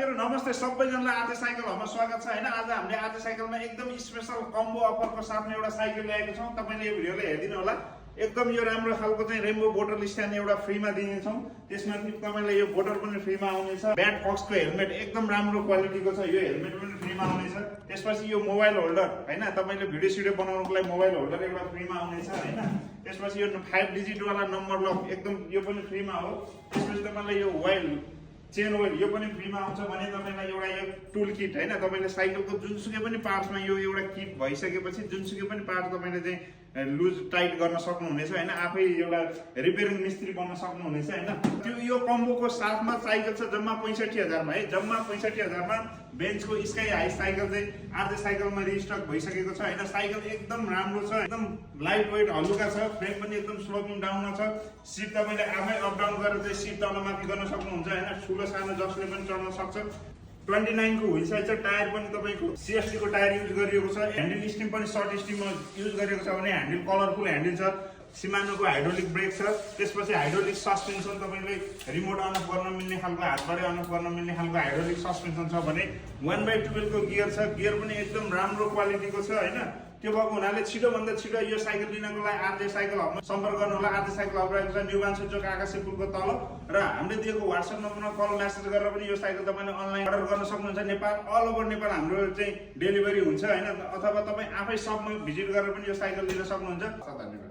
साथीहरु नमस्ते सबैजनालाई आर्जे साइकलहरुमा स्वागत छ हैन। आज हामीले आर्जे साइकलमा एकदम स्पेशल कम्बो अफरको साथमा एउटा साइकल ल्याएको छौं। तपाईले यो भिडियोलाई हेर्दिनु होला। एकदम यो राम्रो खालको चाहिँ रेनबो बोटल स्ट्यान्ड एउटा फ्रीमा दिने छौं। त्यसमा तपाईलाई यो बोटल पनि फ्रीमा आउनेछ। ब्याट फक्सको हेलमेट एकदम राम्रो क्वालिटीको छ। यो हेलमेट पनि फ्रीमा आउनेछ। त्यसपछि यो मोबाइल होल्डर हैन, तपाईले भिडियो सिडियो बनाउनको लागि मोबाइल होल्डर एउटा फ्रीमा आउनेछ हैन। त्यसपछि यो 5 डिजिट वाला नम्बर लक एकदम यो पनि फ्रीमा हो। त्यसपछि तपाईलाई यो वाइल चेन ओइल यो पनि फ्रीमा आउँछ भने तपाईलाई एउटा यो टुल किट हैन, तपाईले साइकलको जुनसुकै पनि पार्ट्समा यो एउटा किट भइसकेपछि जुनसुकै पनि पार्ट तपाईले चाहिँ लुज टाइट गर्न सक्नुहुनेछ हैन। आफै एउटा रिपेयरिङ मिस्त्री बन्न सक्नुहुनेछ हैन। त्यो यो कम्बोको साथमा साइकल छ जम्मा 65,000 मा है। जम्मा 65,000 मा बेन्चको स्काई हाई साइकल चाहिँ आर्जे साइकलमा रिस्टक भइसकेको छ हैन। साइकल एकदम राम्रो छ, एकदम लाइट वेट हलुका छ, फ्रेम पनि एकदम स्लोपिङ डाउनमा छ। सिट तपाईले आफै अप डाउन गरेर चाहिँ सिट तलमाथि गर्न सक्नुहुन्छ हैन। ठुलो सानो जसले पनि चढ्न सक्छ। 29 को व्हील साइज छ। टायर पनि तपाईको CST को टायर युज गरिएको छ। ह्यान्डल स्टिम पनि सर्ट स्टिममा युज गरिएको छ भने ह्यान्डल कलरफुल ह्यान्डल छ। सिमानोको हाइड्रोलिक ब्रेक छ। त्यसपछि हाइड्रोलिक सस्पेन्सन तपाईले रिमोट अन अफ गर्न मिल्ने खालको, हातबाटै अन अफ गर्न मिल्ने खालको हाइड्रोलिक सस्पेन्सन छ भने 1/12 को गियर छ। गियर पनि एकदम राम्रो क्वालिटीको छ हैन। त्यो भएको हुनाले छिटो भन्दा छिटो यो साइकल लिनको लागि आर्जे साइकलहरुमा सम्पर्क गर्नु होला। आर्जे साइकल रहेको छ न्यू बान्सु चोक आकाशे पुलको तल र हामीले दिएको WhatsApp नम्बरमा कल मेसेज गरेर पनि यो साइकल तपाईले अनलाइन अर्डर गर्न सक्नुहुन्छ। नेपाल अल ओभर नेपाल हाम्रो चाहिँ डेलिभरी हुन्छ हैन। अथवा तपाई आफै सबमा भिजिट गरेर पनि यो साइकल लिन सक्नुहुन्छ। धन्यवाद।